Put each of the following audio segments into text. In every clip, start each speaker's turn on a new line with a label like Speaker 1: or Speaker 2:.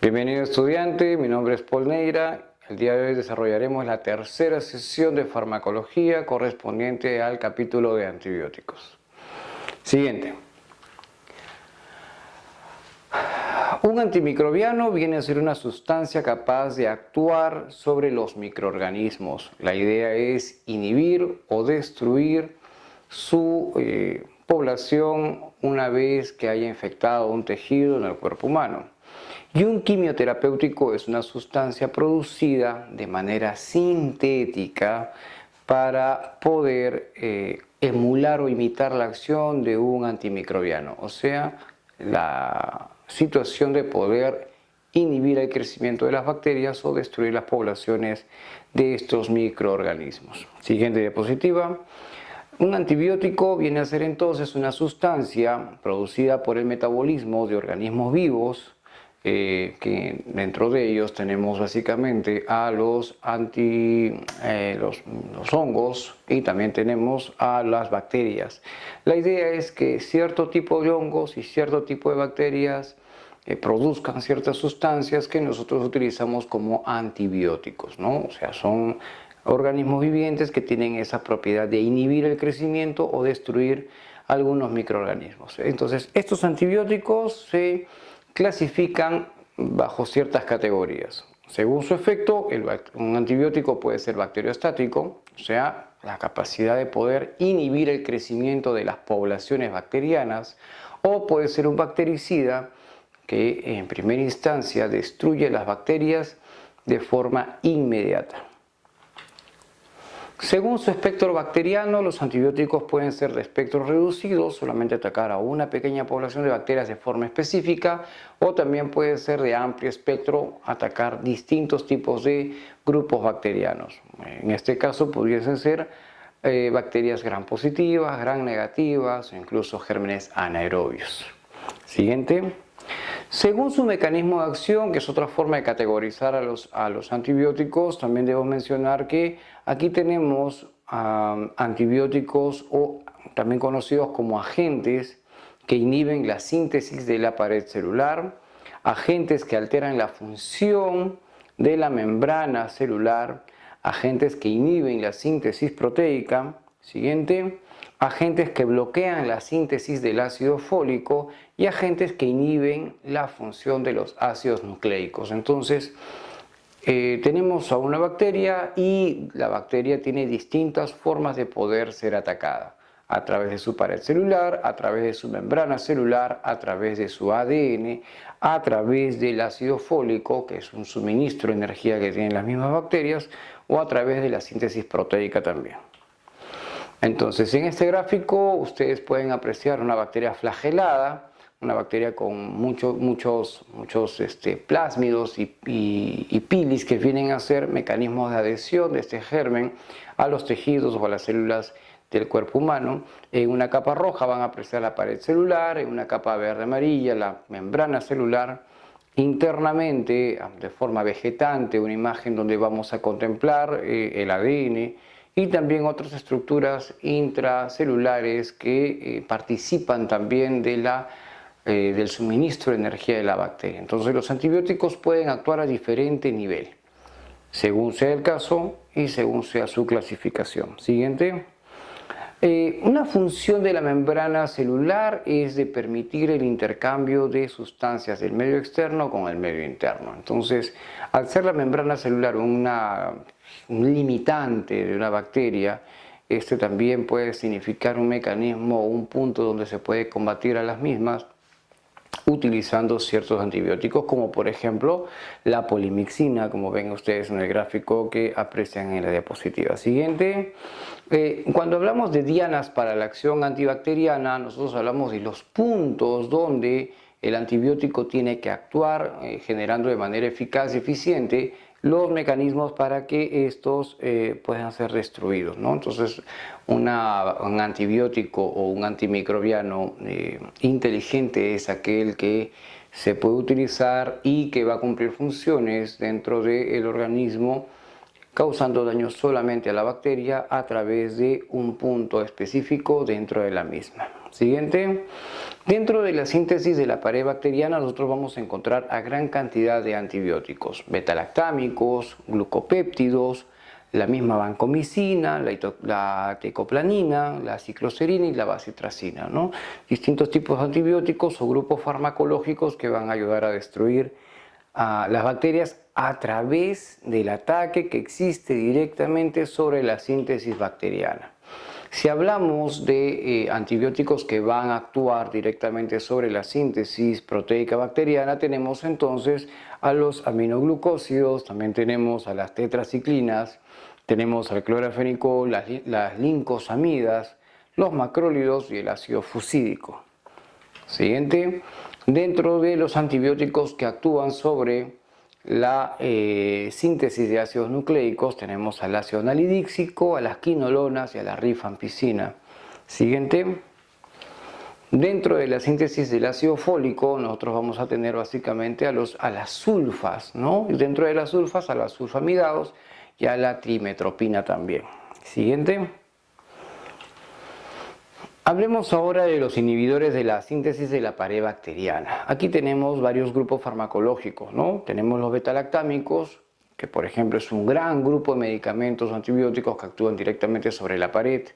Speaker 1: Bienvenido estudiante, mi nombre es Paul Neira. El día de hoy desarrollaremos la tercera sesión de farmacología correspondiente al capítulo de antibióticos. Siguiente. Un antimicrobiano viene a ser una sustancia capaz de actuar sobre los microorganismos. La idea es inhibir o destruir su población una vez que haya infectado un tejido en el cuerpo humano. Y un quimioterapéutico es una sustancia producida de manera sintética para poder emular o imitar la acción de un antimicrobiano, o sea, la situación de poder inhibir el crecimiento de las bacterias o destruir las poblaciones de estos microorganismos. Siguiente diapositiva. Un antibiótico viene a ser entonces una sustancia producida por el metabolismo de organismos vivos, que dentro de ellos tenemos básicamente a los hongos y también tenemos a las bacterias. La idea es que cierto tipo de hongos y cierto tipo de bacterias produzcan ciertas sustancias que nosotros utilizamos como antibióticos, ¿no? O sea, son organismos vivientes que tienen esa propiedad de inhibir el crecimiento o destruir algunos microorganismos. Entonces, estos antibióticos se clasifican bajo ciertas categorías. Según su efecto, un antibiótico puede ser bacteriostático, o sea, la capacidad de poder inhibir el crecimiento de las poblaciones bacterianas, o puede ser un bactericida que en primera instancia destruye las bacterias de forma inmediata. Según su espectro bacteriano, los antibióticos pueden ser de espectro reducido, solamente atacar a una pequeña población de bacterias de forma específica, o también puede ser de amplio espectro, atacar distintos tipos de grupos bacterianos. En este caso pudiesen ser bacterias gram positivas, gram negativas o incluso gérmenes anaerobios. Siguiente. Según su mecanismo de acción, que es otra forma de categorizar a los antibióticos, también debo mencionar que aquí tenemos antibióticos o también conocidos como agentes que inhiben la síntesis de la pared celular, agentes que alteran la función de la membrana celular, agentes que inhiben la síntesis proteica. Siguiente. Agentes que bloquean la síntesis del ácido fólico y agentes que inhiben la función de los ácidos nucleicos. Entonces, tenemos a una bacteria y la bacteria tiene distintas formas de poder ser atacada. A través de su pared celular, a través de su membrana celular, a través de su ADN, a través del ácido fólico, que es un suministro de energía que tienen las mismas bacterias, o a través de la síntesis proteica también. Entonces, en este gráfico ustedes pueden apreciar una bacteria flagelada, una bacteria con muchos plásmidos y pilis que vienen a ser mecanismos de adhesión de este germen a los tejidos o a las células del cuerpo humano. En una capa roja van a apreciar la pared celular, en una capa verde amarilla la membrana celular. Internamente, de forma vegetante, una imagen donde vamos a contemplar el ADN, y también otras estructuras intracelulares que participan también del suministro de energía de la bacteria. Entonces los antibióticos pueden actuar a diferente nivel, según sea el caso y según sea su clasificación. Siguiente. Una función de la membrana celular es de permitir el intercambio de sustancias del medio externo con el medio interno. Entonces, al ser la membrana celular un limitante de una bacteria, este también puede significar un mecanismo o un punto donde se puede combatir a las mismas utilizando ciertos antibióticos, como por ejemplo la polimixina, como ven ustedes en el gráfico que aprecian en la diapositiva siguiente. Cuando hablamos de dianas para la acción antibacteriana, nosotros hablamos de los puntos donde el antibiótico tiene que actuar, generando de manera eficaz y eficiente los mecanismos para que estos puedan ser destruidos, ¿no? Entonces, un antibiótico o un antimicrobiano inteligente es aquel que se puede utilizar y que va a cumplir funciones dentro del organismo, causando daño solamente a la bacteria a través de un punto específico dentro de la misma. Siguiente. Dentro de la síntesis de la pared bacteriana nosotros vamos a encontrar a gran cantidad de antibióticos, betalactámicos, glucopéptidos, la misma vancomicina, la tecoplanina, la cicloserina y la bacitracina, ¿no? Distintos tipos de antibióticos o grupos farmacológicos que van a ayudar a destruir a las bacterias a través del ataque que existe directamente sobre la síntesis bacteriana. Si hablamos de antibióticos que van a actuar directamente sobre la síntesis proteica bacteriana, tenemos entonces a los aminoglucósidos, también tenemos a las tetraciclinas, tenemos al clorafenicol, las lincosamidas, los macrólidos y el ácido fusídico. Siguiente, dentro de los antibióticos que actúan sobre la síntesis de ácidos nucleicos tenemos al ácido nalidíxico, a las quinolonas y a la rifampicina. Siguiente. Dentro de la síntesis del ácido fólico nosotros vamos a tener básicamente a las sulfas, ¿no? Y dentro de las sulfas a las sulfamidados y a la trimetropina también. Siguiente. Hablemos ahora de los inhibidores de la síntesis de la pared bacteriana. Aquí tenemos varios grupos farmacológicos, ¿no? Tenemos los betalactámicos, que por ejemplo es un gran grupo de medicamentos antibióticos que actúan directamente sobre la pared,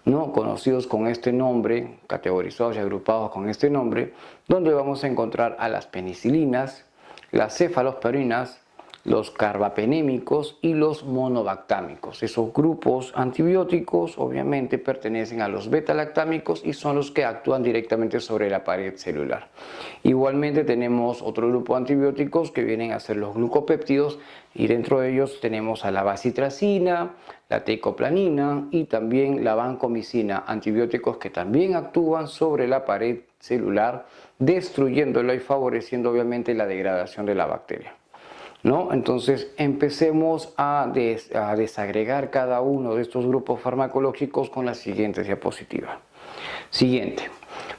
Speaker 1: ¿no? Conocidos con este nombre, categorizados y agrupados con este nombre, donde vamos a encontrar a las penicilinas, las cefalosporinas, los carbapenémicos y los monobactámicos. Esos grupos antibióticos obviamente pertenecen a los betalactámicos y son los que actúan directamente sobre la pared celular. Igualmente tenemos otro grupo de antibióticos que vienen a ser los glucopéptidos y dentro de ellos tenemos a la bacitracina, la tecoplanina y también la vancomicina, antibióticos que también actúan sobre la pared celular, destruyéndola y favoreciendo obviamente la degradación de la bacteria, ¿no? Entonces empecemos a desagregar cada uno de estos grupos farmacológicos con la siguiente diapositiva. Siguiente.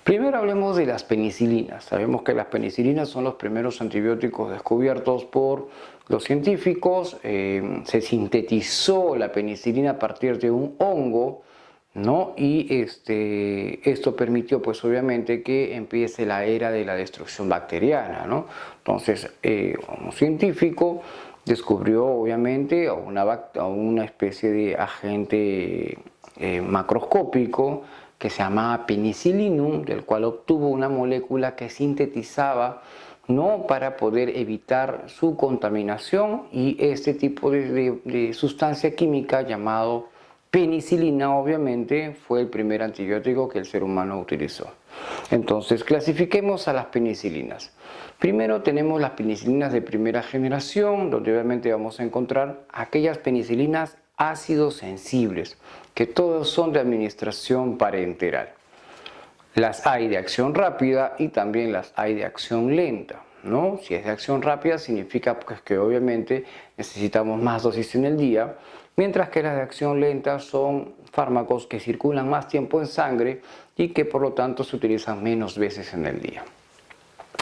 Speaker 1: Primero hablemos de las penicilinas. Sabemos que las penicilinas son los primeros antibióticos descubiertos por los científicos. Se sintetizó la penicilina a partir de un hongo, ¿no? Y esto permitió pues obviamente que empiece la era de la destrucción bacteriana, ¿no? Entonces un científico descubrió obviamente a una especie de agente macroscópico que se llamaba penicilinum, del cual obtuvo una molécula que sintetizaba, ¿no? Para poder evitar su contaminación, y este tipo de sustancia química llamado penicilina obviamente fue el primer antibiótico que el ser humano utilizó. Entonces clasifiquemos a las penicilinas. Primero tenemos las penicilinas de primera generación, donde obviamente vamos a encontrar aquellas penicilinas ácidos sensibles, que todos son de administración parenteral. Las hay de acción rápida y también las hay de acción lenta, ¿no? Si es de acción rápida significa pues que obviamente necesitamos más dosis en el día, mientras que las de acción lenta son fármacos que circulan más tiempo en sangre y que por lo tanto se utilizan menos veces en el día.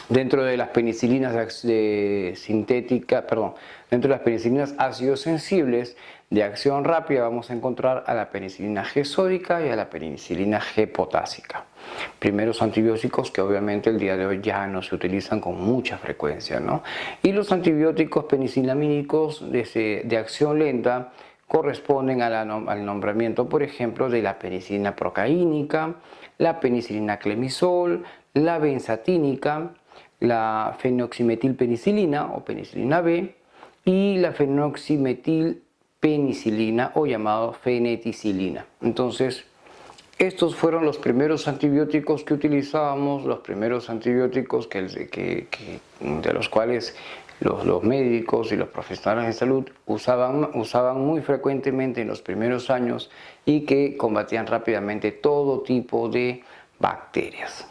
Speaker 1: Dentro de las penicilinas dentro de las penicilinas ácidos sensibles de acción rápida vamos a encontrar a la penicilina G sódica y a la penicilina G potásica. Primeros antibióticos que obviamente el día de hoy ya no se utilizan con mucha frecuencia, ¿no? Y los antibióticos penicilamínicos de acción lenta corresponden al nombramiento, por ejemplo, de la penicilina procaínica, la penicilina clemisol, la benzatínica, la fenoximetilpenicilina o penicilina B y la fenoximetilpenicilina o llamado feneticilina. Entonces, estos fueron los primeros antibióticos que utilizábamos, los primeros antibióticos de los cuales los médicos y los profesionales de salud usaban muy frecuentemente en los primeros años y que combatían rápidamente todo tipo de bacterias.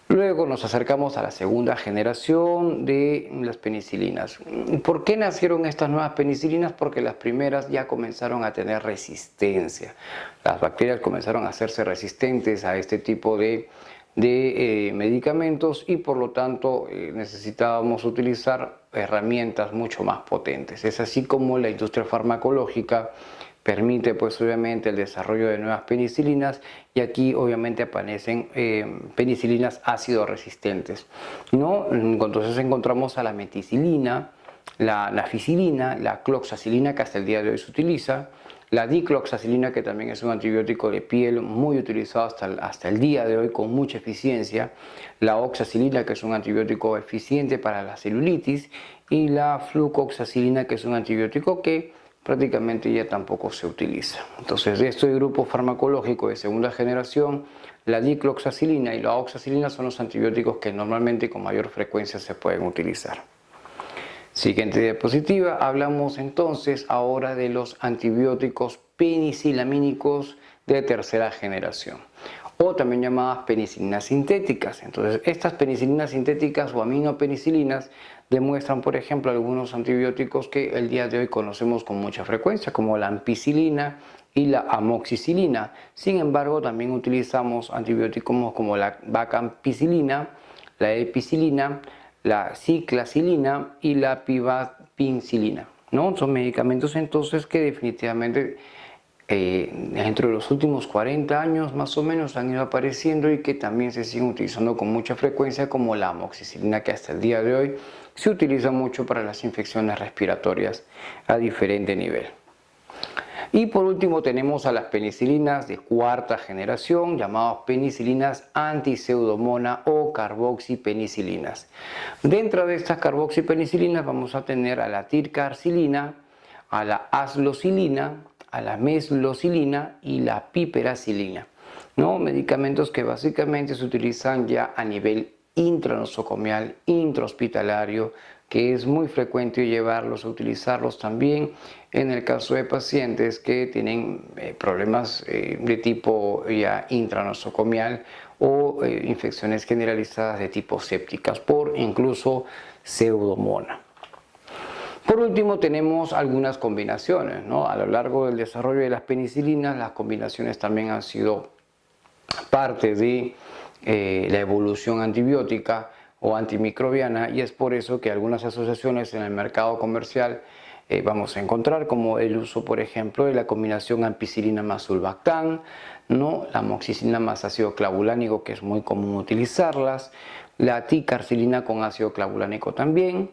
Speaker 1: Luego nos acercamos a la segunda generación de las penicilinas. ¿Por qué nacieron estas nuevas penicilinas? Porque las primeras ya comenzaron a tener resistencia. Las bacterias comenzaron a hacerse resistentes a este tipo de medicamentos y por lo tanto necesitábamos utilizar herramientas mucho más potentes. Es así como la industria farmacológica permite pues obviamente el desarrollo de nuevas penicilinas, y aquí obviamente aparecen penicilinas ácido resistentes, ¿no? Entonces encontramos a la meticilina, la naficilina, la cloxacilina, que hasta el día de hoy se utiliza, la dicloxacilina, que también es un antibiótico de piel muy utilizado hasta el día de hoy con mucha eficiencia, la oxacilina, que es un antibiótico eficiente para la celulitis, y la flucoxacilina, que es un antibiótico que prácticamente ya tampoco se utiliza. Entonces, de este grupo farmacológico de segunda generación, la dicloxacilina y la oxacilina son los antibióticos que normalmente con mayor frecuencia se pueden utilizar. Siguiente diapositiva, hablamos entonces ahora de los antibióticos penicilamínicos de tercera generación, o también llamadas penicilinas sintéticas. Entonces, estas penicilinas sintéticas o aminopenicilinas demuestran, por ejemplo, algunos antibióticos que el día de hoy conocemos con mucha frecuencia, como la ampicilina y la amoxicilina. Sin embargo, también utilizamos antibióticos como la vacampicilina, la epicilina, la ciclacilina y la pivapincilina, ¿no? Son medicamentos entonces que definitivamente dentro de los últimos 40 años más o menos han ido apareciendo y que también se siguen utilizando con mucha frecuencia, como la amoxicilina, que hasta el día de hoy se utiliza mucho para las infecciones respiratorias a diferente nivel. Y por último tenemos a las penicilinas de cuarta generación, llamadas penicilinas antiseudomona o carboxipenicilinas. Dentro de estas carboxipenicilinas vamos a tener a la tircarcilina, a la aslocilina, a la meslocilina y la piperacilina, ¿no? Medicamentos que básicamente se utilizan ya a nivel intranosocomial, intrahospitalario, que es muy frecuente llevarlos a utilizarlos también en el caso de pacientes que tienen problemas de tipo ya intranosocomial o infecciones generalizadas de tipo sépticas por incluso pseudomonas. Por último, tenemos algunas combinaciones, ¿no? A lo largo del desarrollo de las penicilinas, las combinaciones también han sido parte de la evolución antibiótica o antimicrobiana, y es por eso que algunas asociaciones en el mercado comercial vamos a encontrar, como el uso, por ejemplo, de la combinación ampicilina más sulbactam, ¿no? La amoxicilina más ácido clavulánico, que es muy común utilizarlas, la ticarcilina con ácido clavulánico también,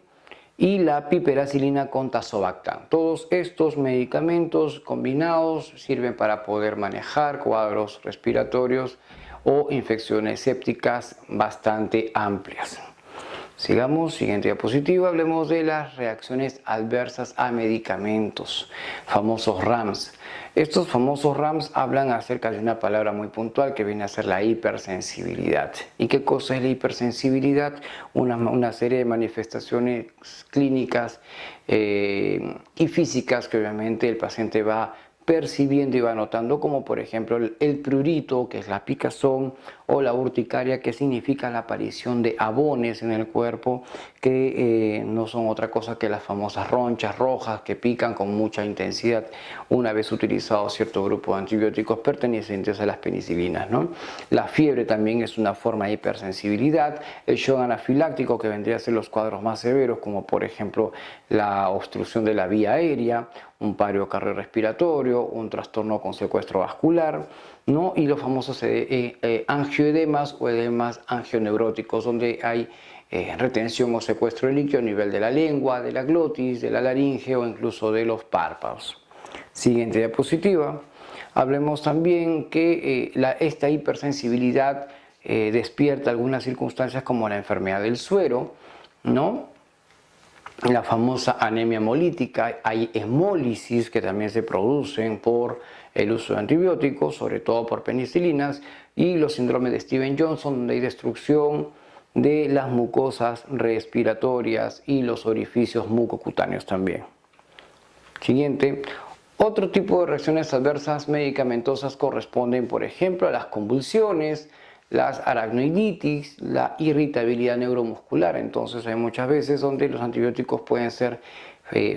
Speaker 1: y la piperacilina con tazobactam. Todos estos medicamentos combinados sirven para poder manejar cuadros respiratorios o infecciones sépticas bastante amplias. Sigamos, siguiente diapositiva, hablemos de las reacciones adversas a medicamentos, famosos RAMS. Estos famosos RAMS hablan acerca de una palabra muy puntual que viene a ser la hipersensibilidad. ¿Y qué cosa es la hipersensibilidad? Una serie de manifestaciones clínicas y físicas que obviamente el paciente va percibiendo y va notando, como por ejemplo el prurito, que es la picazón, o la urticaria, que significa la aparición de abones en el cuerpo, que no son otra cosa que las famosas ronchas rojas que pican con mucha intensidad una vez utilizado cierto grupo de antibióticos pertenecientes a las penicilinas, ¿no? La fiebre también es una forma de hipersensibilidad. El shock anafiláctico, que vendría a ser los cuadros más severos, como por ejemplo la obstrucción de la vía aérea, un paro cardiorrespiratorio, un trastorno con secuestro vascular, ¿no? Y los famosos angioedemas o edemas angioneuróticos, donde hay retención o secuestro de líquido a nivel de la lengua, de la glotis, de la laringe o incluso de los párpados. Siguiente diapositiva. Hablemos también que esta hipersensibilidad despierta algunas circunstancias como la enfermedad del suero, ¿no? La famosa anemia hemolítica, hay hemólisis que también se producen por el uso de antibióticos, sobre todo por penicilinas, y los síndromes de Stevens-Johnson, donde hay destrucción de las mucosas respiratorias y los orificios mucocutáneos también. Siguiente. Otro tipo de reacciones adversas medicamentosas corresponden, por ejemplo, a las convulsiones, las aracnoiditis, la irritabilidad neuromuscular. Entonces hay muchas veces donde los antibióticos pueden ser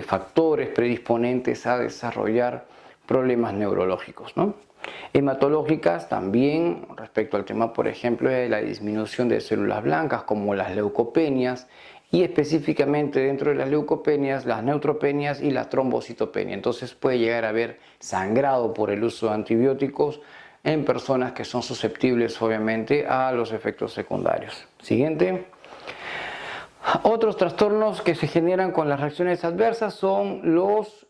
Speaker 1: factores predisponentes a desarrollar problemas neurológicos, ¿no? Hematológicas también, respecto al tema, por ejemplo, de la disminución de células blancas, como las leucopenias, y específicamente dentro de las leucopenias, las neutropenias y la trombocitopenia. Entonces puede llegar a haber sangrado por el uso de antibióticos en personas que son susceptibles obviamente a los efectos secundarios. Siguiente. Otros trastornos que se generan con las reacciones adversas son los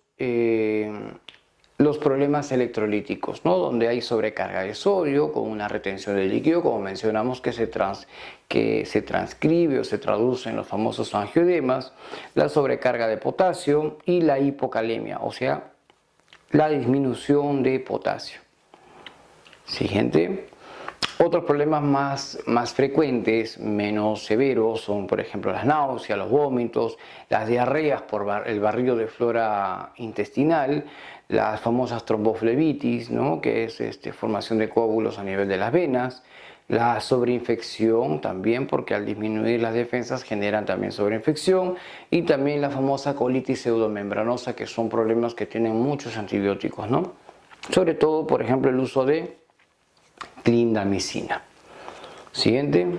Speaker 1: problemas electrolíticos, ¿no? Donde hay sobrecarga de sodio con una retención de líquido, como mencionamos, que se transcribe o se traduce en los famosos angioedemas, la sobrecarga de potasio y la hipocalemia, o sea, la disminución de potasio. Siguiente. Otros problemas más frecuentes, menos severos, son por ejemplo las náuseas, los vómitos, las diarreas por el barrido de flora intestinal, las famosas tromboflebitis, ¿no? Que es formación de coágulos a nivel de las venas, la sobreinfección también, porque al disminuir las defensas generan también sobreinfección, y también la famosa colitis pseudomembranosa, que son problemas que tienen muchos antibióticos, ¿no? Sobre todo, por ejemplo, el uso de clindamicina. Siguiente.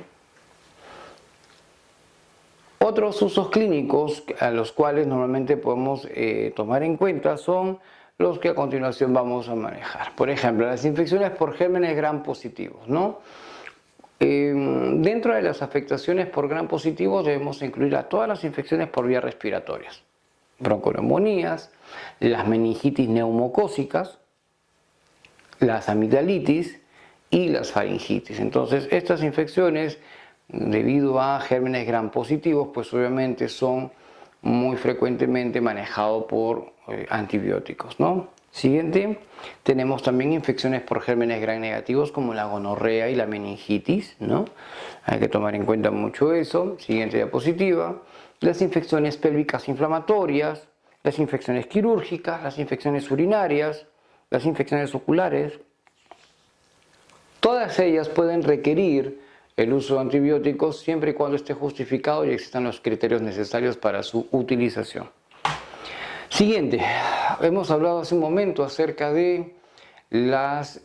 Speaker 1: Otros usos clínicos a los cuales normalmente podemos tomar en cuenta son los que a continuación vamos a manejar. Por ejemplo, las infecciones por gérmenes gram positivos, ¿no? Dentro de las afectaciones por gram positivos debemos incluir a todas las infecciones por vías respiratorias, bronconeumonías, las meningitis neumocócicas, las amigdalitis y las faringitis. Entonces, estas infecciones, debido a gérmenes gram positivos, pues obviamente son muy frecuentemente manejados por antibióticos, ¿no? Siguiente, tenemos también infecciones por gérmenes gram negativos como la gonorrea y la meningitis, ¿no? Hay que tomar en cuenta mucho eso. Siguiente diapositiva. Las infecciones pélvicas inflamatorias, las infecciones quirúrgicas, las infecciones urinarias, las infecciones oculares. Todas ellas pueden requerir el uso de antibióticos siempre y cuando esté justificado y existan los criterios necesarios para su utilización. Siguiente, hemos hablado hace un momento acerca de las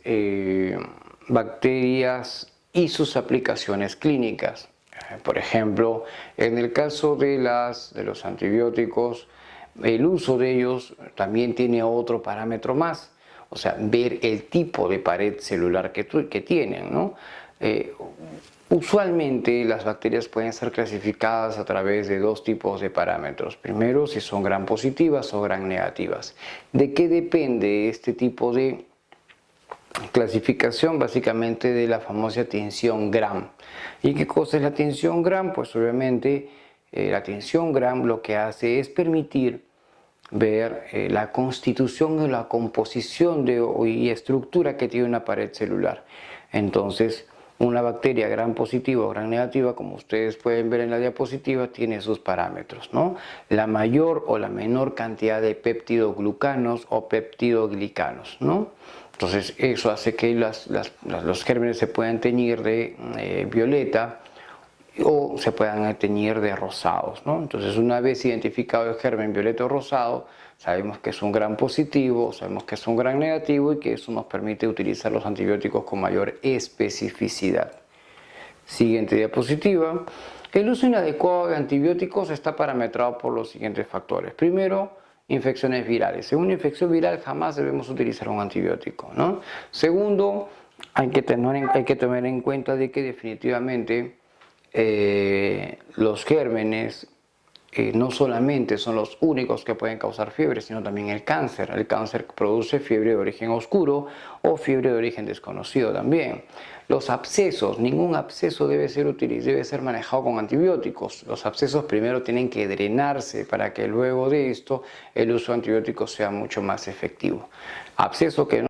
Speaker 1: bacterias y sus aplicaciones clínicas. Por ejemplo, en el caso de los antibióticos, el uso de ellos también tiene otro parámetro más. O sea, ver el tipo de pared celular que tienen, ¿no? Usualmente las bacterias pueden ser clasificadas a través de dos tipos de parámetros. Primero, si son gram positivas o gram negativas. ¿De qué depende este tipo de clasificación? Básicamente de la famosa tensión gram. ¿Y qué cosa es la tensión gram? Pues obviamente la tensión gram lo que hace es permitir ver la constitución y la composición y estructura que tiene una pared celular. Entonces, una bacteria gram positiva o gram negativa, como ustedes pueden ver en la diapositiva, tiene sus parámetros, ¿no? La mayor o la menor cantidad de peptidoglucanos o peptidoglicanos, ¿no? Entonces, eso hace que los gérmenes se puedan teñir de violeta o se puedan teñir de rosados, ¿no? Entonces, una vez identificado el germen violeta o rosado, sabemos que es un gram positivo, sabemos que es un gram negativo y que eso nos permite utilizar los antibióticos con mayor especificidad. Siguiente diapositiva. El uso inadecuado de antibióticos está parametrado por los siguientes factores. Primero, infecciones virales. Según una infección viral jamás debemos utilizar un antibiótico, ¿no? Segundo, hay que tener en cuenta de que definitivamente los gérmenes no solamente son los únicos que pueden causar fiebre, sino también el cáncer. El cáncer produce fiebre de origen oscuro o fiebre de origen desconocido también. Los abscesos, ningún absceso debe ser manejado con antibióticos. Los abscesos primero tienen que drenarse para que luego de esto el uso de antibióticos sea mucho más efectivo. Absceso que no